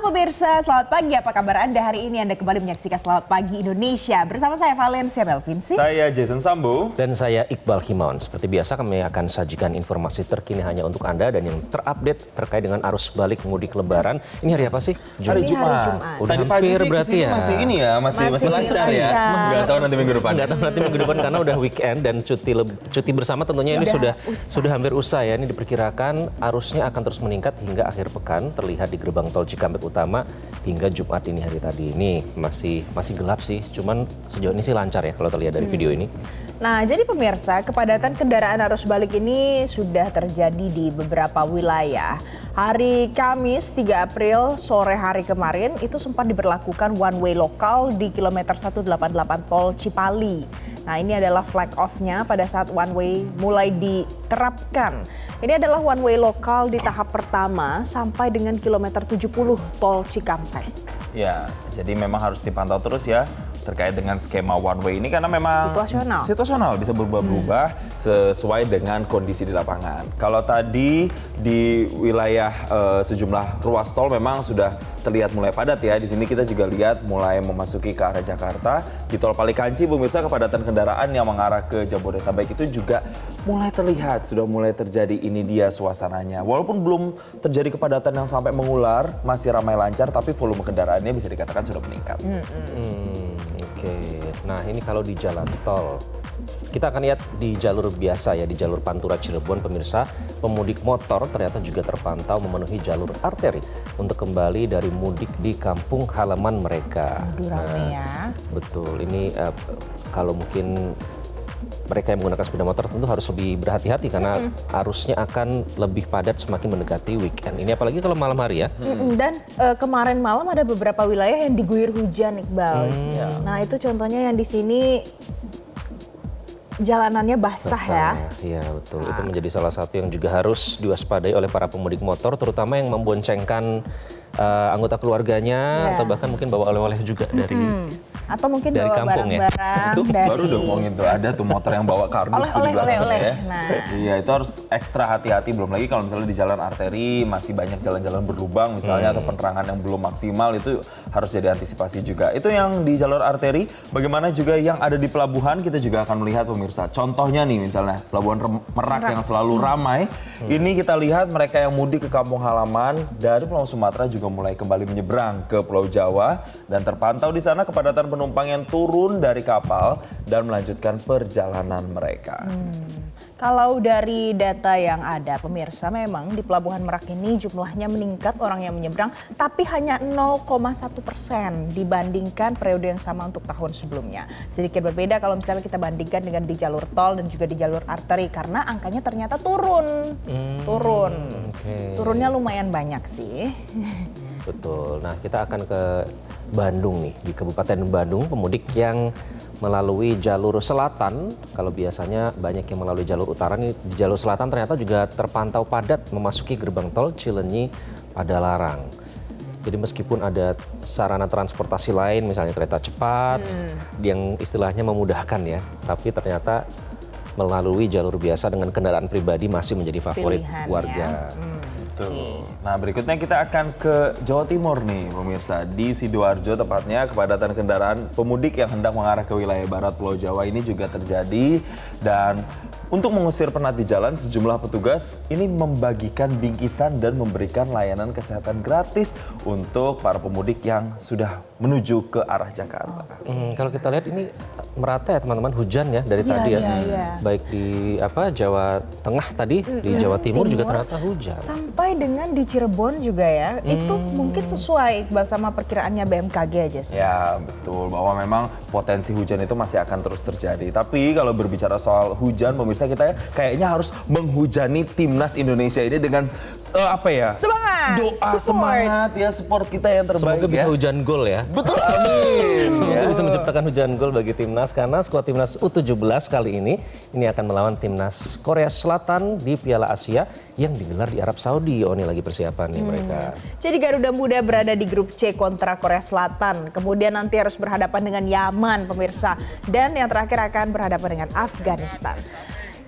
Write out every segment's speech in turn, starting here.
pemirsa, selamat pagi. Apa kabar Anda hari ini? Anda kembali menyaksikan Selamat Pagi Indonesia. Bersama saya Valencia Melvinsi. Saya Jason Sambo. Dan saya Iqbal Himawan. Seperti biasa kami akan sajikan informasi terkini hanya untuk Anda dan yang terupdate terkait dengan arus balik mudik lebaran. Ini hari apa sih? Hari Jumat. Udah Tadi pagi hampir sih berarti ya. masih ini ya, masih lancar ya. Nggak tahu nanti minggu depan. Nggak tahu nanti minggu depan karena udah weekend dan cuti bersama tentunya ini sudah hampir usai ya. Ini diperkirakan arusnya akan terus meningkat hingga akhir pekan, terlihat di gerbang tol Cikampek Utama hingga Jumat ini hari tadi. Ini masih gelap sih, cuman sejauh ini sih lancar ya kalau terlihat dari video ini. Nah, jadi pemirsa, kepadatan kendaraan arus balik ini sudah terjadi di beberapa wilayah. Hari Kamis 3 April sore hari kemarin itu sempat diberlakukan one way lokal di kilometer 188 tol Cipali. Nah, ini adalah flag off-nya pada saat one way mulai diterapkan. Ini adalah one way lokal di tahap pertama sampai dengan kilometer 70 tol Cikampek. Ya, jadi memang harus dipantau terus ya terkait dengan skema one way ini karena memang situasional bisa berubah-ubah sesuai dengan kondisi di lapangan. Kalau tadi di wilayah sejumlah ruas tol memang sudah terlihat mulai padat ya. Di sini kita juga lihat mulai memasuki ke arah Jakarta. Di tol Palikanci pemirsa, kepadatan kendaraan yang mengarah ke Jabodetabek itu juga mulai terlihat, sudah mulai terjadi. Ini dia suasananya. Walaupun belum terjadi kepadatan yang sampai mengular, masih ramai lancar tapi volume kendaraannya bisa dikatakan sudah meningkat. Oke, nah ini kalau di jalan tol, kita akan lihat di jalur biasa ya, di jalur Pantura Cirebon pemirsa, pemudik motor ternyata juga terpantau memenuhi jalur arteri untuk kembali dari mudik di kampung halaman mereka. Rame ya. Betul, ini kalau mungkin mereka yang menggunakan sepeda motor tentu harus lebih berhati-hati karena arusnya akan lebih padat semakin mendekati weekend. Ini apalagi kalau malam hari ya. Dan kemarin malam ada beberapa wilayah yang diguyur hujan, Iqbal. Nah, itu contohnya yang di sini jalanannya basah ya. Iya betul, itu menjadi salah satu yang juga harus diwaspadai oleh para pemudik motor, terutama yang memboncengkan anggota keluarganya atau bahkan mungkin bawa oleh-oleh juga atau mungkin dari bawa kampung barang-barang Itu dari baru dong ngomongin tuh, ada tuh motor yang bawa kardus tuh di belakangnya ya. Nah. Iya, itu harus ekstra hati-hati, belum lagi kalau misalnya di jalan arteri masih banyak jalan-jalan berlubang misalnya atau penerangan yang belum maksimal, itu harus jadi antisipasi juga. Itu yang di jalur arteri. Bagaimana juga yang ada di pelabuhan, kita juga akan melihat pemirsa. Contohnya nih misalnya Pelabuhan Merak yang selalu ramai. Ini kita lihat mereka yang mudik ke kampung halaman dari Pulau Sumatera juga mulai kembali menyeberang ke Pulau Jawa dan terpantau di sana kepadatan penumpang yang turun dari kapal dan melanjutkan perjalanan mereka. Kalau dari data yang ada pemirsa, memang di Pelabuhan Merak ini jumlahnya meningkat orang yang menyeberang, tapi hanya 0,1% dibandingkan periode yang sama untuk tahun sebelumnya. Sedikit berbeda kalau misalnya kita bandingkan dengan di jalur tol dan juga di jalur arteri, karena angkanya ternyata turun. Turunnya lumayan banyak sih. Betul, nah kita akan ke Bandung nih, di Kabupaten Bandung pemudik yang melalui jalur selatan. Kalau biasanya banyak yang melalui jalur utara, nih di jalur selatan ternyata juga terpantau padat memasuki gerbang tol Cilenyi Padalarang. Jadi meskipun ada sarana transportasi lain misalnya kereta cepat yang istilahnya memudahkan ya, tapi ternyata melalui jalur biasa dengan kendaraan pribadi masih menjadi favorit warga. Nah, berikutnya kita akan ke Jawa Timur nih pemirsa. Di Sidoarjo tepatnya kepadatan kendaraan pemudik yang hendak mengarah ke wilayah barat Pulau Jawa ini juga terjadi. Dan untuk mengusir penat di jalan, sejumlah petugas ini membagikan bingkisan dan memberikan layanan kesehatan gratis untuk para pemudik yang sudah menuju ke arah Jakarta. Kalau kita lihat ini merata ya teman-teman, hujan ya dari tadi ya. Baik di Jawa Tengah tadi, di Jawa Timur juga ternyata hujan. Sampai dengan di Cirebon juga ya, itu mungkin sesuai Iqbal sama perkiraannya BMKG aja sih. Ya betul, bahwa memang potensi hujan itu masih akan terus terjadi. Tapi kalau berbicara soal hujan, pemirsa, kita kayaknya harus menghujani timnas Indonesia ini dengan Semangat! Doa, semangat ya, support kita yang terbaik. Semoga bisa hujan gol ya. Betul, amin. Semoga bisa menciptakan hujan gol bagi timnas, karena skuad timnas U17 kali ini akan melawan timnas Korea Selatan di Piala Asia yang digelar di Arab Saudi. Oh, ini lagi persiapan nih mereka. Jadi Garuda Muda berada di grup C kontra Korea Selatan. Kemudian nanti harus berhadapan dengan Yaman pemirsa. Dan yang terakhir akan berhadapan dengan Afghanistan.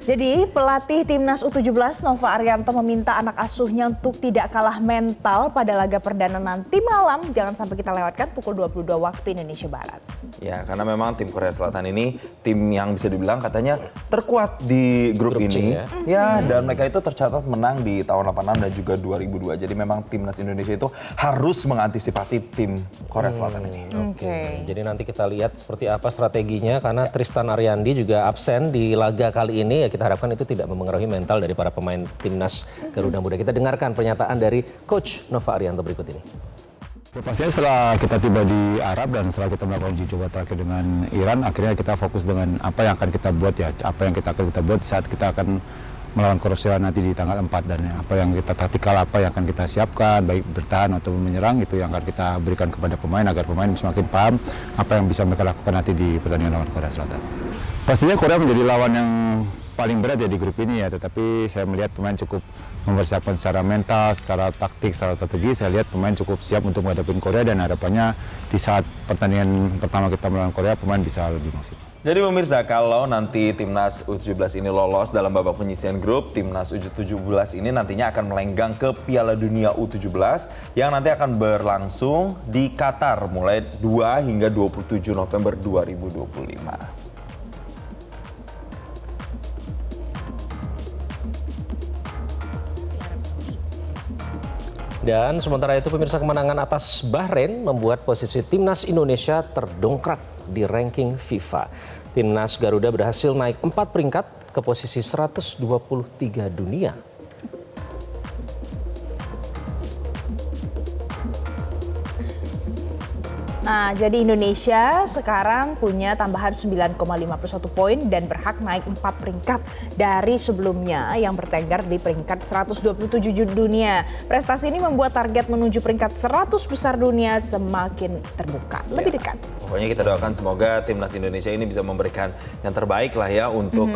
Jadi pelatih Timnas U17 Nova Arianto meminta anak asuhnya untuk tidak kalah mental pada laga perdana nanti malam. Jangan sampai kita lewatkan pukul 22 waktu Indonesia Barat. Ya, karena memang tim Korea Selatan ini tim yang bisa dibilang katanya terkuat di grup ini. Ya, dan mereka itu tercatat menang di tahun 86 dan juga 2002. Jadi memang Timnas Indonesia itu harus mengantisipasi tim Korea Selatan ini. Oke. Jadi nanti kita lihat seperti apa strateginya karena Tristan Ariandi juga absen di laga kali ini. Ya, kita harapkan itu tidak mempengaruhi mental dari para pemain Timnas Garuda Muda. Kita dengarkan pernyataan dari Coach Nova Arianto berikut ini. Ya, pastinya setelah kita tiba di Arab dan setelah kita melakukan uji coba terakhir dengan Iran, akhirnya kita fokus dengan apa yang akan kita buat ya, apa yang kita akan buat saat kita akan melawan Kroasia nanti di tanggal 4 dan apa yang kita taktikal, apa yang akan kita siapkan baik bertahan atau menyerang itu yang akan kita berikan kepada pemain agar pemain semakin paham apa yang bisa mereka lakukan nanti di pertandingan lawan Korea Selatan. Pastinya Korea menjadi lawan yang paling berat ya di grup ini ya, tetapi saya melihat pemain cukup mempersiapkan secara mental, secara taktik, secara strategi. Saya lihat pemain cukup siap untuk menghadapi Korea dan harapannya di saat pertandingan pertama kita melawan Korea pemain bisa lebih maksimal. Jadi pemirsa, kalau nanti Timnas U17 ini lolos dalam babak penyisihan grup, Timnas U17 ini nantinya akan melenggang ke Piala Dunia U17 yang nanti akan berlangsung di Qatar mulai 2 hingga 27 November 2025. Dan sementara itu pemirsa, kemenangan atas Bahrain membuat posisi Timnas Indonesia terdongkrak di ranking FIFA. Timnas Garuda berhasil naik 4 peringkat ke posisi 123 dunia. Nah, jadi Indonesia sekarang punya tambahan 9,51 poin dan berhak naik 4 peringkat dari sebelumnya yang bertengger di peringkat 127 dunia. Prestasi ini membuat target menuju peringkat 100 besar dunia semakin terbuka, lebih dekat. Pokoknya kita doakan semoga Timnas Indonesia ini bisa memberikan yang terbaik lah ya untuk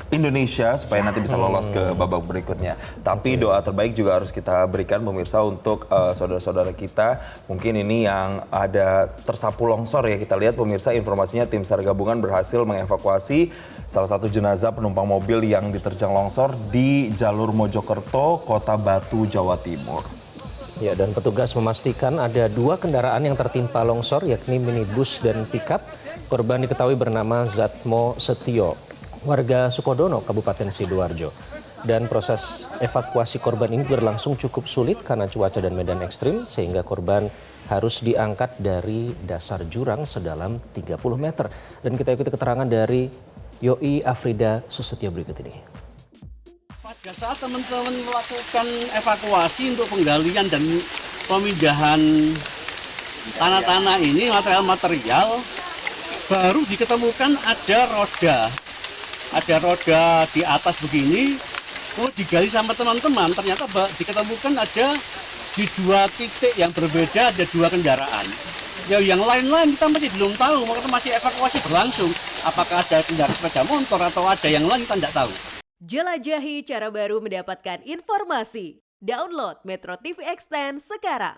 Indonesia supaya nanti bisa lolos ke babak berikutnya. Tapi doa terbaik juga harus kita berikan pemirsa untuk saudara-saudara kita. Mungkin ini yang ada tersapu longsor ya. Kita lihat pemirsa, informasinya tim SAR gabungan berhasil mengevakuasi salah satu jenazah penumpang mobil yang diterjang longsor di jalur Mojokerto, Kota Batu, Jawa Timur. Ya, dan petugas memastikan ada 2 kendaraan yang tertimpa longsor yakni minibus dan pickup. Korban diketahui bernama Zatmo Setio, warga Sukodono, Kabupaten Sidoarjo. Dan proses evakuasi korban ini berlangsung cukup sulit karena cuaca dan medan ekstrim sehingga korban harus diangkat dari dasar jurang sedalam 30 meter. Dan kita ikuti keterangan dari Yoi Afrida Susetio berikut ini. Pada saat teman-teman melakukan evakuasi untuk penggalian dan pemindahan tanah-tanah ini, material-material, baru diketemukan ada roda di atas begini, mau digali sama teman-teman, ternyata diketemukan ada di 2 titik yang berbeda, ada 2 kendaraan. Ya, yang lain-lain kita masih belum tahu, makanya masih evakuasi berlangsung. Apakah ada kendaraan sepeda motor atau ada yang lain, kita tidak tahu. Jelajahi cara baru mendapatkan informasi. Download Metro TV Extend sekarang.